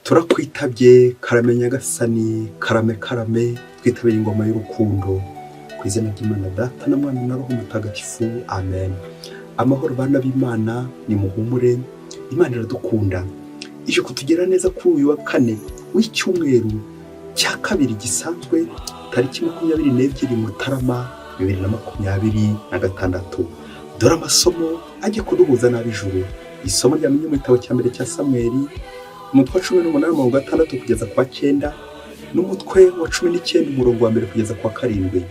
turakwitabye karame nyagasani, karame karame, twitabire ingoma y'urukundo ku izina ry'Imana Data na Mwana na Roho Mutagatifu, amen. Amahoro bana b'Imana, nimuhumure, Imana iradukunda, ije kutugera neza kuri uyu wa kane w'icyumweru cya kabiri gisanzwe, tariki 22 Mutarama 2026. Dore amasomo ajya kuduhuza n'ab'ijuru. Isomo ryamenye mu gitabo cya mbere cya Samweli, umutwe wa 18 kugeza kwa 9, n'umutwe wa 19 umurongo wa mbere kugeza kwa 7.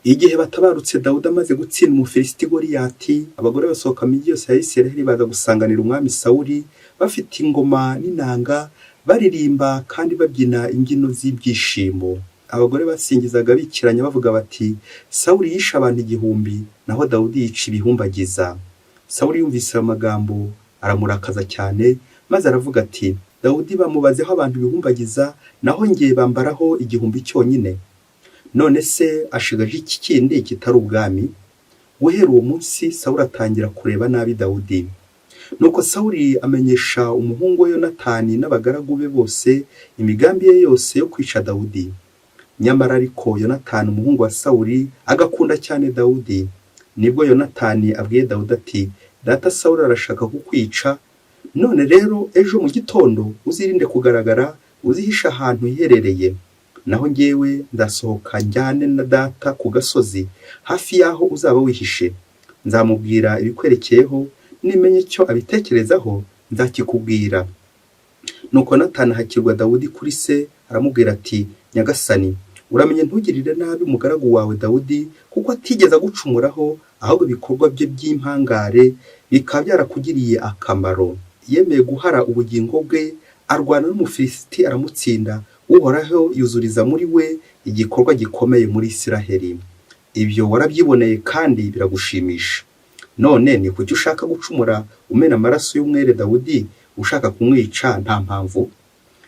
Igihe batabarutse Dawudi amaze gutsinda Umufilisiti Goliyati, abagore basohoka mu migi yose ya Isiraheli baza gusanganira umwami Sawuli, bafite ingoma n'inanga, baririmba kandi babyina imbyino z'ibyishimo. Abagore basingizaga bikiranya bavuga bati, Sawuli yishe abantu 1000, naho Dawudi yica ibihumbagiza. Sawuli yumvise amagambo aramurakaza cyane, maze aravuga ati, Dawudi bamubazeho abantu ibihumbagiza, naho ngiye bambaraho 1000 cyonyine. None se ashigaje iki kindi kitari ubwami? Guhera uwo munsi Sawuli atangira kureba nabi Dawudi. Nuko Sawuli amenyesha umuhungu we Yonatani n'abagaragu be bose imigambi ye yose yo kwica Dawudi. Nyamara ariko Yonatani umuhungu wa Sawuli agakunda cyane Dawudi. Nibwo Yonatani abwiye Dawudi ati, data Sawuli arashaka kukwica, none rero ejo mu gitondo uzirinde kugaragara, uzihisha ahantu hiherereye. Naho ngewe ndasohoka njyane na data ku gasozi hafi yaho uzaba wihishe. Nzamubwira ibikwerekeyeho, nimenye icyo abitekerezaho nzakikubwira. Nuko Yonatani hakirwa Dawudi kuri se, aramubwira ati, nyagasani, uramenye ntugirire nabi umugaragu wawe Dawudi, kuko atigeze gucumuraho, ahubwo ibikorwa bye by'impangare bikaba byarakugiriye akamaro. Yemeye guhara ubugingo bwe, arwana n'Umufilisiti aramutsinda, Uhoraho yuzuriza muri we igikorwa gikomeye muri Isiraheli. Ibyo warabyiboneye kandi biragushimisha. None ni kuki ushaka gucumura umena amaraso y'umwere Dawudi, ushaka kumwica nta mpamvu?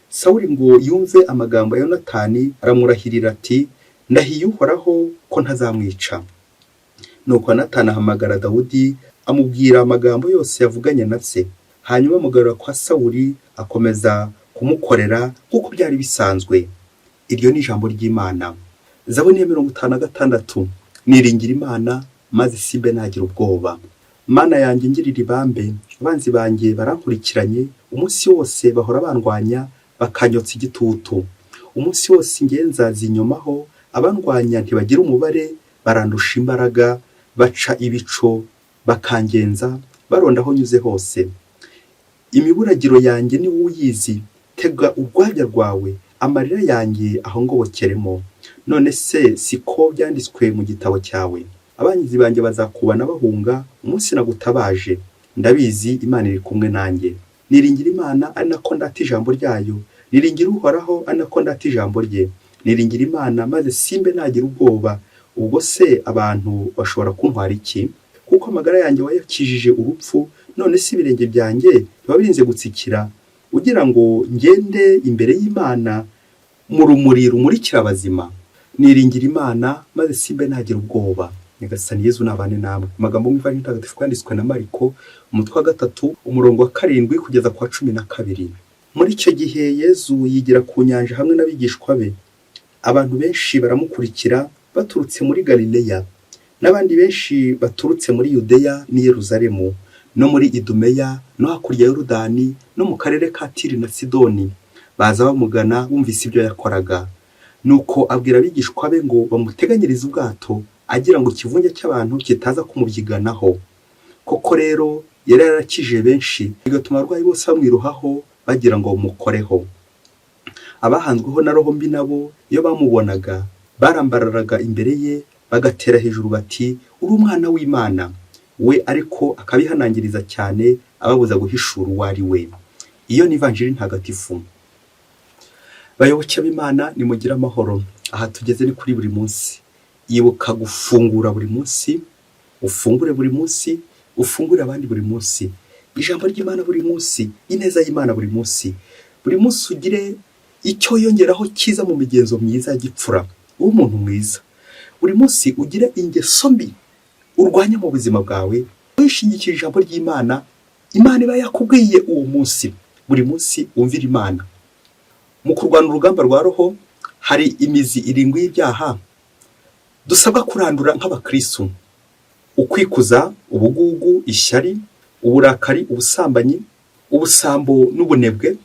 Sawuli ngo yumve amagambo ya Yonatani, aramurahirira ati, ndahiye Uhoraho ko ntazamwica. Nuko Yonatani ahamagara Dawudi, amubwira amagambo yose yavuganye na se. Hanyuma amugarura kwa Sawuli, akomeza kumukorera kuko byari bisanzwe. Iryo ni ijambo ry'Imana. Zaburi ya 56. Niringira Imana, maze simbe nagira ubwoba. Mana yanjye ngirira ibambe, abanzi banjye barankurikiranye, umunsi wose bahora bandwanya, bakanyotsa igitutu. Umunsi wose ingenza zinyomaho, abandwanya ntibagira umubare, barandusha imbaraga, baca ibico, bakangenza, baronda aho nyuze hose. Imiburagiro yanjye ni wowe uyizi, tega urwabya rwawe, amarira yanjye aho ngobokeremo. None se siko byanditswe mu gitabo cyawe? Abanyizi banjye bazakubana bahunga umunsi nagutabaje. Ndabizi Imana iri kumwe nanjye. Niringira Imana ari nako ndata ijambo ryayo, niringira Uhoraho ari nako ndata ijambo rye. Niringira Imana maze simbe nagira ubwoba. Ubwo se abantu bashobora kuntwara iki? Kuko amagara yanjye wayakijije urupfu, none si ibirenge byanjye babirinze gutsikira, ugira ngo ngende imbere y'Imana mu rumuri rumurikira abazima. Niringira Imana maze simbe nagira ubwoba. Nyagasani Yezu nabane namwe. Amagambo mu Ivanjili Ntagatifu yanditswe na Mariko, umutwe wa 3 umurongo wa 7 kugeza kwa 12. Muri icyo gihe Yezu yigira ku nyanja hamwe n'abigishwa be. Abantu benshi baramukurikira baturutse muri Galileya, n'abandi benshi baturutse muri Yudeya ni Yerusalemu, no muri Idumeya, no hakurya ya Yorodani, no mu karere ka Tiri na Sidoni. Baza bamugana bumvise ibyo yakoraga. Nuko abwira abigishwa be ngo bamuteganyirize ubwato, agira ngo ikivunge cy'abantu kitaza kumubyiganaho. Koko rero yari yarakije benshi, bigatuma abarwayi bose bamwiruhaho bagira ngo bamukoreho. Abahanzweho na roho mbi nabo iyo bamubonaga barambararaga imbere ye, bagatera hejuru bati, uri umwana w'Imana. We ariko akabihanangiriza cyane, ababuza guhishura uwo ari we. Iyo ni Ivanjili Ntagatifu. Bayoboke b'Imana, nimugira amahoro. Aha tugeze ni kuri buri munsi. Ibuka gufungura buri munsi, ufungure buri munsi, ufungure abandi buri munsi. Ijambo ry'Imana buri munsi, ineza y'Imana buri munsi. Buri munsi ugire icyo yongeraho cyiza mu migenzo myiza y'igipfura, umuntu mwiza. Buri munsi ugire ingeso mbi urwanya mu buzima bwawe, wishingikira ijambo ry'Imana, Imana iba yakubwiye uwo munsi. Buri munsi wumvira Imana. Mu kurwana urugamba rwa roho hari imizi irindwi y'ibyaha dusabwa kurandura nk'abakristo: ukwikuza, ubugugu, ishyari, uburakari, ubusambanyi, ubusambo n'ubunebwe.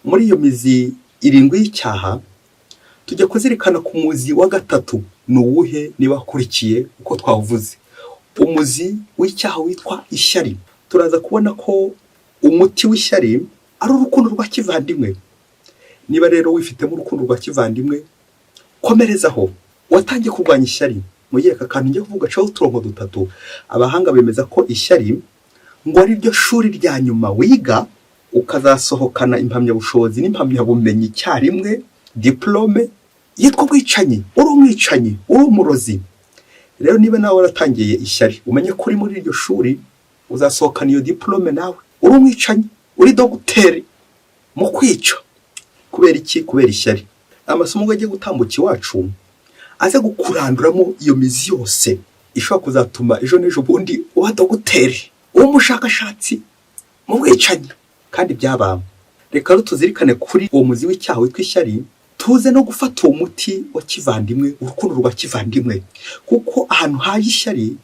Muri iyo mizi irindwi y'icyaha tujya kuzirikana ku muzi wa gatatu. Ni uwuhe? niba akurikiye uko twavuze. Umuzi w'icyaha witwa ishyari. Turaza kubona ko umuti w'ishyari ari urukundo rwa kivandimwe. Niba rero wifitemo urukundo rwa kivandimwe, komerezaho. Watangiye kurwanya ishyari. Mugiye akantu ngiye kuvuga caho uturongo dutatu. Abahanga bemeza ko ishyari ngo ari ryo shuri rya nyuma wiga ukazasohokana impamyabushobozi n'impamyabumenyi icyarimwe, diplome yitwa ubwicanyi. Uri umwicanyi, uri umurozi. Rero niba nawe waratangiye ishyari, umenye ko uri muri iryo shuri uzasohokana iyo diplome nawe. Uri umwicanyi, uri dogiteri mu kwica. Kubera iki? Kubera ishyari. Amasomo agiye gutambuka iwacu aze gukuranduramo iyo mizi yose ishobora kuzatuma ejo n'ejo bundi uba dogiteri, umushakashatsi mu bwicanyi kandi byabamba. Reka rero tuzirikane kuri uwo muzi w'icyaha witwa ishyari, tuze no gufata uwo muti wa kivandimwe, urukundo rwa kivandimwe. Kuko ahantu haje ishyari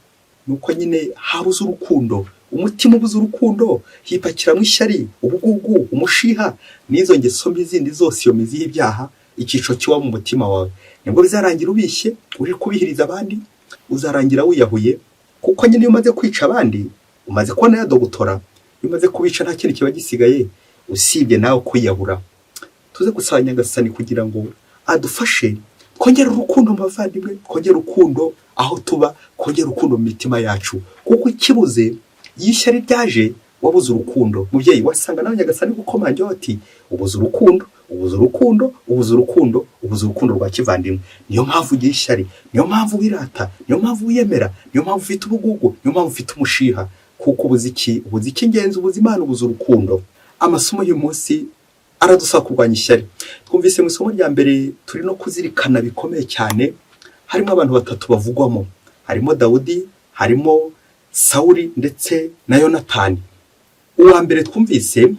nuko nyine habuze urukundo. Umutima ubuze urukundo hipakiramo ishyari, ubugugu, umushiha n'izo ngeso mbi zindi zose. Iyo mizi y'ibyaha icyiciro kiba mu mutima wawe, nibwo bizarangira ubishye, uri kubihiriza abandi, uzarangira wiyahuye. Kuko nyine iyo umaze kwica abandi umaze kubona ya dogotora, iyo umaze kubica nta kintu kiba gisigaye usibye nawe kwiyahura. Tuze gusaba Nyagasani kugira ngo adufashe kongera urukundo mu bavandimwe, kongera urukundo aho tuba, kongera urukundo mu mitima yacu. Kuko ikibuze y'ishyari ryaje wabuze urukundo. Mubyeyi, wasanga nawe Nyagasani gukomangira ati ubuze urukundo, ubuze urukundo, ubuze urukundo, ubuze urukundo rwa kivandimwe. Niyo mpamvu ugira ishyari, niyo mpamvu wirata, niyo mpamvu wiyemera, niyo mpamvu ufite ubugugu, niyo mpamvu ufite umushiha. Kuko ubuze iki? Ubuze icy'ingenzi, ubuze Imana, ubuze urukundo. Amasomo y'uyu munsi aradusaba kurwanya ishyari. Twumvise mu isomo rya mbere turi no kuzirikana bikomeye cyane. Harimo abantu batatu bavugwamo. Harimo Dawudi, harimo Sawuli ndetse na Yonatani. Uwa mbere twumvise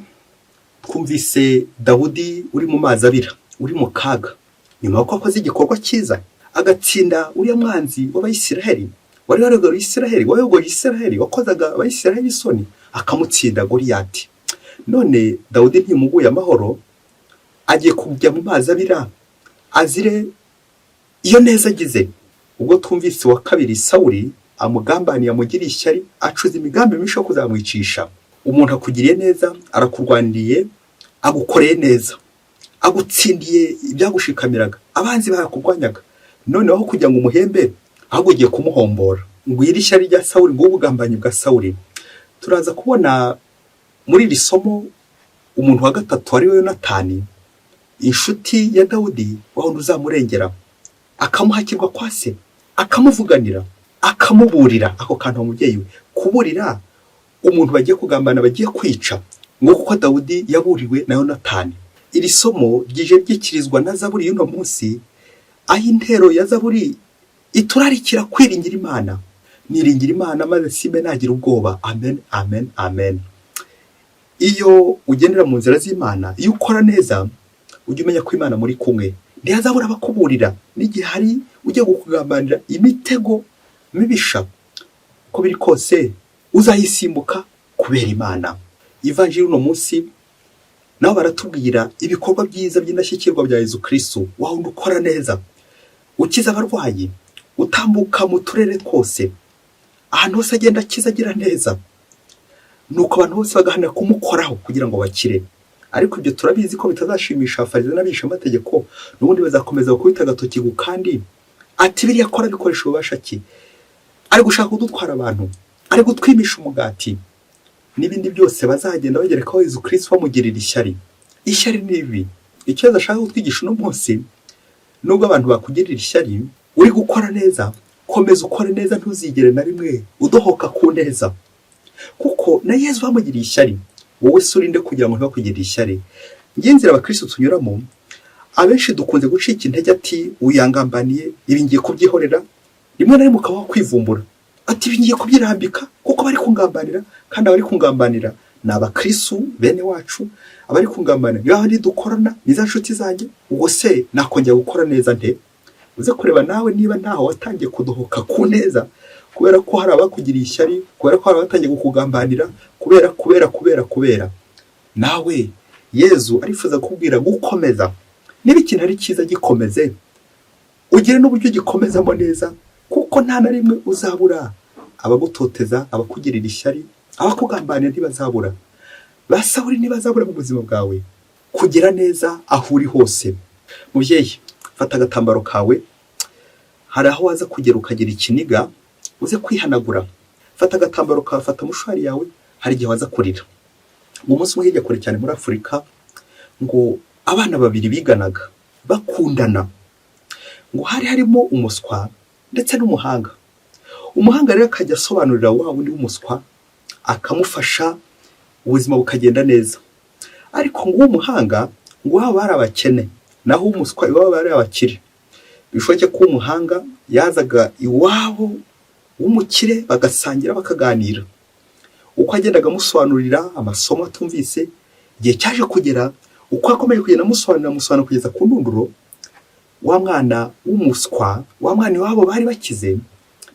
Dawudi uri mu mazi abira, uri mu kaga, nyuma y'uko akoze igikorwa cyiza agatsinda uriya mwanzi w'Abayisiraheli wari wayogoye Isiraheli, wakozaga Abayisiraheli isoni, akamutsinda Goliyati. None Dawudi ntimuguye amahoro, agiye kujya mu mazi abira azire iyo neza agize. Ubwo twumvise wa kabiri Sawuli amugambaniye, amugiriye ishyari, acuza imigambi myinshi yo kuzamwicisha. Umuntu akugiriye neza, arakurwaniriye, agukoreye neza, agutsindiye ibyagushikamiraga, abanzi barakurwanyaga. Noneho kugira ngo umuhembe, ahubwo ugiye kumuhombora. Ngwira ishyari rya Sawuli, ngo ubugambanyi bwa Sawuli. Turaza kubona muri iri somo umuntu wa gatatu ari we Yonatani, inshuti ya Dawudi, wawundi uzamurengera, akamuhakirwa kwa se, akamuvuganira, akamuburira. Ako kantu umubyeyi we kuburira umuntu bagiye kugambana, bagiye kwica, ngo kuko Dawudi yaburiwe na Yonatani. Iri somo ryije ryikirizwa na Zaburi y'uno munsi, aho intero ya Zaburi iturarikira kwiringira Imana. Niringira Imana maze simbe nagira ubwoba. Amen, amen, amen. Iyo ugendera mu nzira z'Imana, iyo ukora neza, ujye umenya ko Imana muri kumwe. Ntihazabura abakuburira n'igihe hari ujye kukugambanira imitego mibisha. Uko biri kose uzayisimbuka kubera Imana. Ivanjiri uno munsi nabo baratubwira ibikorwa byiza by'indashyikirwa bya Yezu Kristo. Wawundi ukora neza, ukiza abarwayi, utambuka mu turere twose, ahantu hose agenda akiza agira neza. Nuko abantu bose bagahanira kumukoraho kugira ngo bakire. Ariko ibyo turabizi ko bitazashimisha Abafarisayo n'abigisha amategeko, n'ubundi bazakomeza gukubita agatoki ku kandi ati biriya akora bikoresha ububasha ki? Ari gushaka kudutwara abantu, ari gutwimisha umugati, n'ibindi byose bazagenda bagerekaho Yezu Kristo bamugirira ishyari. Ishyari ni ibi. Icyo ashaka kutwigisha uno munsi, nubwo abantu bakugirira ishyari, uri gukora neza, komeza ukore neza, ntuzigere na rimwe udohoka ku neza. Kuko na Yezu bamugiriye ishyari, wowe surinde kugira ngo ntibakugirire ishyari. Ngenzira abakristo tunyuramo, abenshi dukunze gucika intege ati uyangambaniye, ibi ngiye kubyihorera. Rimwe na rimwe ukabaho kwivumbura ati ibi ngiye kubyirambika kuko bari kungambanira, kandi abari kungambanira ni abakristu bene wacu abari kungamana yaho ni dukorana niza nshuti zanjye, ubwo se nakongera gukora neza nte? uze kureba nawe niba ntaho watangiye kudohoka ku neza, kubera ko hari abakugiriye ishyari, kubera ko hari abatangiye kukugambanira, kubera nawe Yezu arifuza kubwira gukomeza. Niba ikintu ari cyiza gikomeze, ugire n'uburyo gikomezamo neza, kuko nta na rimwe uzabura abagutoteza, abakugirira ishyari, abakugambanira ntibazabura, basahuri ntibazabura mu buzima bwawe. Kugira neza aho uri hose. Mubyeyi, fata agatambaro kawe, hari aho waza kugera ukagira ikiniga, uze kwihanagura. Fata agatambaro kawe, fata mushwari yawe, hari igihe waza kurira. Mu munsi umwe hirya kure cyane muri Afurika, ngo abana babiri biganaga bakundana, ngo hari harimo umuswa ndetse n'umuhanga. Umuhanga rero akajya asobanurira wa wundi w'umuswa, akamufasha ubuzima bukagenda neza. Ariko ngo umuhanga ngo waba bari abakene, naho umuswa iwabo bari abakire. Bishoboke ko umuhanga yazaga iwabo w'umukire, bagasangira bakaganira. Uko agendaga amusobanurira amasomo atumvise, igihe cyaje kugera uko akomeje kugenda amusobanurira kugeza ku ndunduro, wa mwana w'umuswa, wa mwana iwabo bari bakize,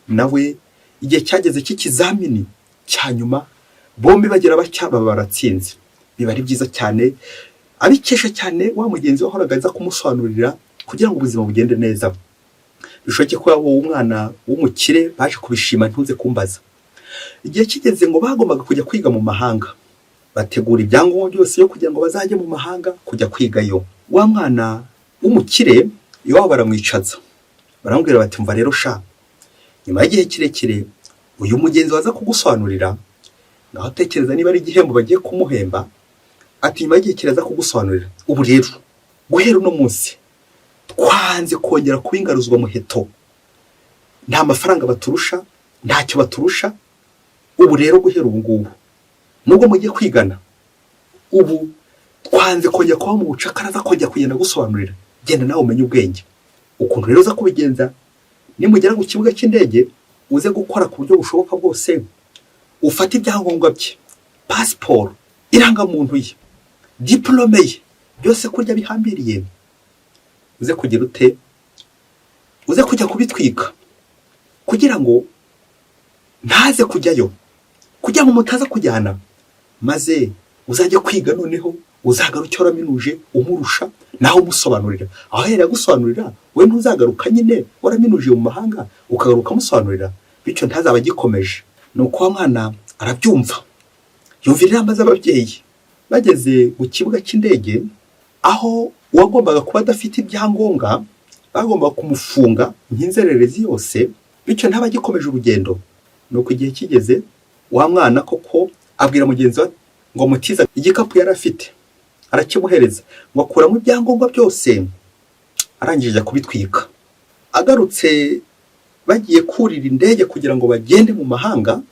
nawe igihe cyageze cy'ikizamini cya nyuma, bombi bagera baba baratsinze. Biba ari byiza cyane, abikesha cyane wa mugenzi wahoraga aza kumusobanurira kugira ngo ubuzima bugende neza. Bishoboke ko wowe umwana w'umukire baje kubishima, ntuze kumbaza. Igihe kigeze ngo bagombaga kujya kwiga mu mahanga, bategura ibyangombwa byose yo kugira ngo bazajye mu mahanga kujya kwigayo. Wa mwana w'umukire iwabo baramwicaza, baramubwira bati mva rero sha, nyuma y'igihe kirekire uyu mugenzi waza kugusobanurira, ngaho tekereza niba ari igihembo bagiye kumuhemba. Ati nyuma y'igihe kireza kugusobanurira, ubu rero guhera uno munsi twanze kongera kuba ingaruzwa muheto, nta mafaranga baturusha, ntacyo baturusha. Ubu rero guhera ubu ngubu, nubwo mugiye kwigana, ubu twanze kongera kuba mu bucakara, kongera kugenda gusobanurira. Genda nawe umenye ubwenge ukuntu rero uza kubigenza. Nimugera ku kibuga cy'indege, uze gukora ku buryo bushoboka bwose, ufate ibyangombwa bye, pasiporo, irangamuntu ye, diplome ye, byose kurya bihambiriye. Uze kugira ute? Uze kujya kubitwika kugira ngo ntaze kujyayo, kugira ngo mutaza kujyana, maze uzajya kwiga. Noneho uzagaruka waraminuje umurusha, naho umusobanurira. Aho yari gusobanurira, we ntuzagaruka nyine waraminuje mu mahanga, ukagaruka musobanurira, bityo ntazaba agikomeje. Nuko wa mwana arabyumva, yumvira inama z'ababyeyi. Bageze ku kibuga cy'indege, aho uwagombaga kuba adafite ibyangombwa bagomba kumufunga nk'inzererezi yose, bityo ntabagikomeje urugendo. Nuko igihe kigeze, wa mwana koko abwira mugenzi we ngo mutiza igikapu yari afite, arakimuhereza ngo akuramo ibyangombwa byose, arangije kubitwika. Agarutse bagiye kurira indege kugira ngo bagende mu mahanga,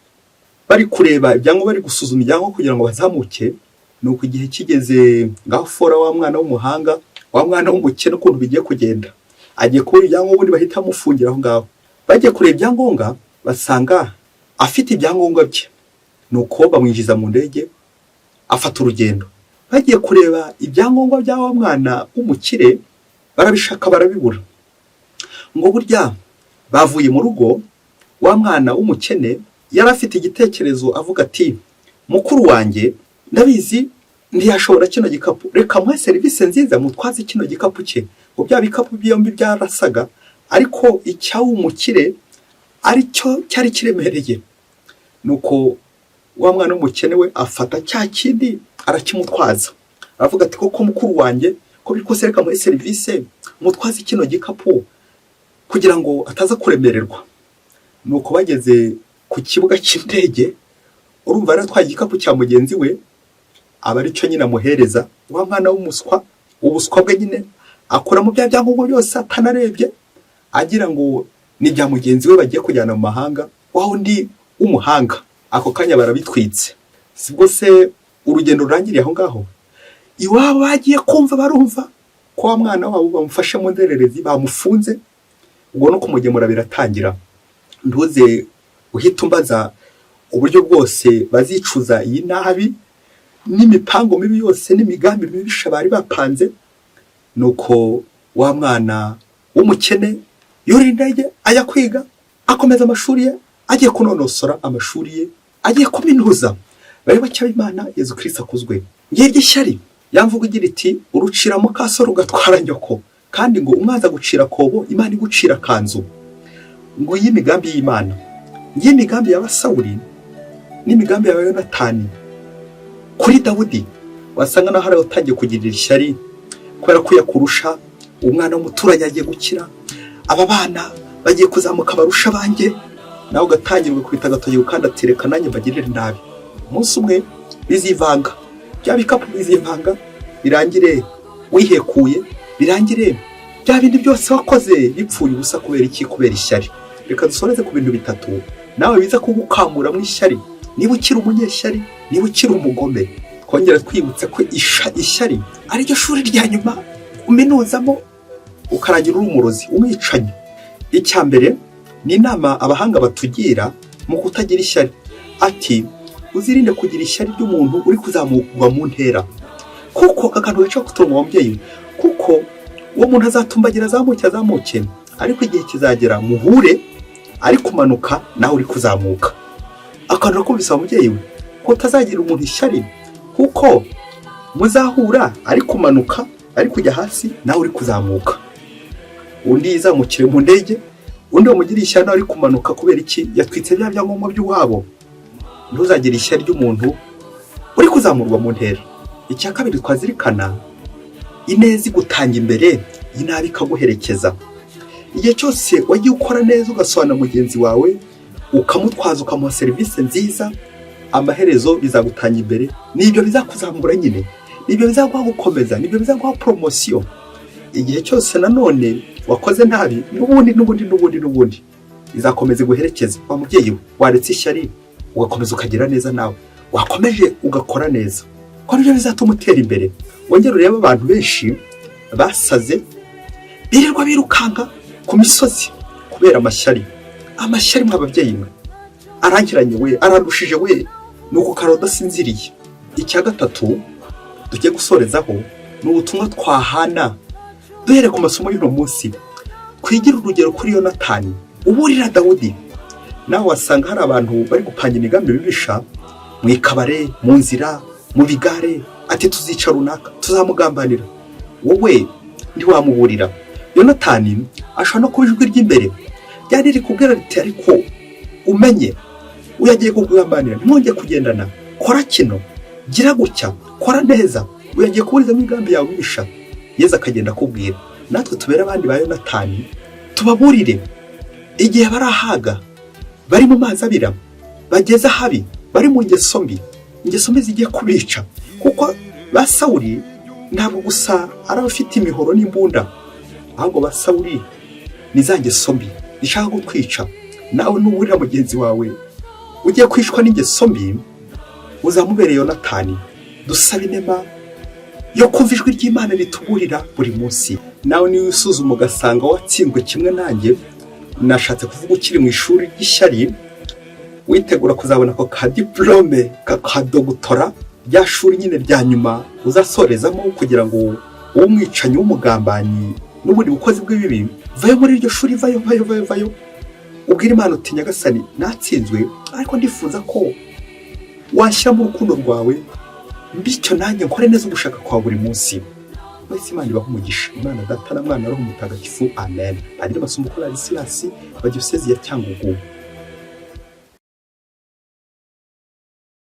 bari kureba ibyangombwa, bari gusuzuma ibyangombwa kugira ngo bazamuke. Nuko igihe kigeze, ngaho fora wa mwana w'umuhanga, wa mwana w'umukene ukuntu bigiye kugenda, agiye kubura ibyangombwa, ubundi bahita bamufungira aho ngaho. Bagiye kureba ibyangombwa, basanga afite ibyangombwa bye. Nuko bamwinjiza mu ndege, afata urugendo. Bagiye kureba ibyangombwa bya wa mwana w'umukire, barabishaka barabibura. Ngo burya bavuye mu rugo, wa mwana w'umukene yari afite igitekerezo, avuga ati mukuru wanjye ndabizi ntiyashobora kino gikapu, reka muhe serivisi nziza mutwaze kino gikapu cye. Ngo bya bikapu byombi byarasaga, ariko icyawumukire aricyo cyari kiremereye. Nuko wa mwana w'umukene we afata cya kindi arakimutwaza, aravuga ati koko mukuru wanjye ko bikose, reka muhe serivisi mutwaze kino gikapu kugira ngo ataza kuremererwa. Nuko bageze ku kibuga cy'indege, urumva yaratwaye igikapu cya mugenzi we, aba aricyo nyine amuhereza. Wa mwana w'umuswa, ubuswa bwe nyine akuramo bya byangombwa byose atanarebye, agira ngo ni bya mugenzi we bagiye kujyana mu mahanga. Wa undi w'umuhanga ako kanya barabitwitse. Sibwo se urugendo rurangiriye aho ngaho? Iwabo bagiye kumva, barumva ko wa mwana wabo bamufashe mu ndererezi, bamufunze. Ubwo no kumugemura biratangira. Ntuze uhita umbaza uburyo bwose bazicuza iyi nabi, n'imipango mibi yose n'imigambi mibisha bari bapanze. Nuko wa mwana w'umukene yurira indege ajya kwiga, akomeza amashuri ye, agiye kunonosora amashuri ye, agiye kuminuza. Bari bacyaba Imana, Yezu Kristo akuzwe. Ngiryo ishyari yamvuga igira iti urucira mu kaso rugatwara nyoko, kandi ngo umwaza gucira kobo Imana igucira kanzu. Ngo y'imigambi y'Imana, y'imigambi ya Sawuli n'imigambi ya Yonatani kuri Dawudi, wasanga naho hari utangiye kugirira ishyari kubera ko yakurusha. Umwana w'umuturage agiye gukira, aba bana bagiye kuzamuka barusha banjye, nawe ugatangirwa kubita agatoki ukandatireka nanjye mbagirire nabi. Umunsi umwe bizivanga, bya bikapu bizivanga, birangire wihekuye, birangire bya bindi byose wakoze bipfuye ubusa. Kubera iki? Kubera ishyari. Reka dusoreze ku bintu bitatu nawe biza kugukamura mu ishyari, niba ukiri umunyeshyari, niba ukiri umugome. Twongera twibutse ko ishyari ari ryo shuri rya nyuma uminuzamo ukarangira uri umurozi, umwicanyi. Icya mbere ni inama abahanga batugira mu kutagira ishyari. Ati uzirinde kugira ishyari ry'umuntu uri kuzamurwa mu ntera, kuko akantu gaca kutonwa umubyeyi, kuko uwo muntu azatumbagira azamuke, ariko igihe kizagera muhure ari kumanuka nawe uri kuzamuka. Akantu kumvisa umubyeyi we ko utazagira umuntu ishyari, kuko muzahura ari kumanuka ari kujya hasi nawe uri kuzamuka. Undi izamukire mu ndege, undi wamugira ishyari nawe ari kumanuka. Kubera iki? Yatwitse bya byangombwa by'uwabo. Ntuzagire ishyari ry'umuntu uri kuzamurwa mu ntera. Icya kabiri twazirikana, ineza igutanga imbere, inabi ikaguherekeza. Igihe cyose wagiye ukora neza ugasobanura mugenzi wawe, ukamutwaza ukamuha serivisi nziza, amaherezo bizagutanga imbere. Nibyo bizakuzamura nyine, nibyo bizaguha gukomeza, nibyo bizaguha promotion. Igihe cyose nanone wakoze nabi, n'ubundi bizakomeza guherekeza. Wa mubyeyi we waretse ishyari ugakomeza ukagira neza, nawe wakomeje ugakora neza, ko nibyo bizatuma utera imbere. Wongera urebe abantu benshi basaze birirwa birukanga ku misozi kubera amashyari. Amashyari mw'ababyeyi mwe arangiranye we, arandushije we, nuko karodasinziriye. Icya gatatu tugiye gusorezaho ni ubutumwa twahana duhere ku masomo y'uno munsi. Kwigira urugero kuri Yonatani uburira Dawudi. Nawe wasanga hari abantu bari gupanga imigambi mibisha mu ikabare, mu nzira, mu bigare, ati tuzica runaka, tuzamugambanira. Wowe ntiwamuburira. Yonatani ashobora no kuba ijwi ry'imbere ryari riri kubwira riti ariko umenye uyagiye kugambanira, ntimwongeye kugendana, kora kino, gira gutya, kora neza, uyagiye kuburizamo imigambi yawe mibisha. Yezu akagenda akubwira. Natwe tubere abandi ba Yonatani, tubaburire igihe barahaga, bari mu mazi abira, bageze habi, bari mu ngeso mbi zigiye kubica. Kuko ba Sawuli ntabwo gusa ari abafite imihoro n'imbunda, ahubwo ba Sawuli ni za ngeso mbi zishaka kukwica. Nawe nuburira mugenzi wawe ugiye kwishwa n'ingeso mbi, uzamubereye Yonatani. Dusaba inema yo kumva ijwi ry'Imana rituburira buri munsi. Nawe niwe usuzuma ugasanga watsindwe kimwe nanjye, nashatse kuvuga ukiri mu ishuri ry'ishyari, witegura kuzabona ko ka diplome ka dogutora, rya shuri nyine rya nyuma uzasorezamo kugira ngo umwicanyi w'umugambanyi n'ubundi bukozi bw'ibibi vayo muri iryo shuri, vayo. Ubwira Imana uti Nyagasani natsinzwe, ariko ndifuza ko washyira mu rukundo rwawe, bityo nanjye nkore neza ugushaka kwa buri munsi. Mwese Imana ibahe umugisha. Imana Data na Mwana na Roho Mutagatifu. Amen. Padiri Masumbuko Ladislas wa Diyosezi ya Cyangugu.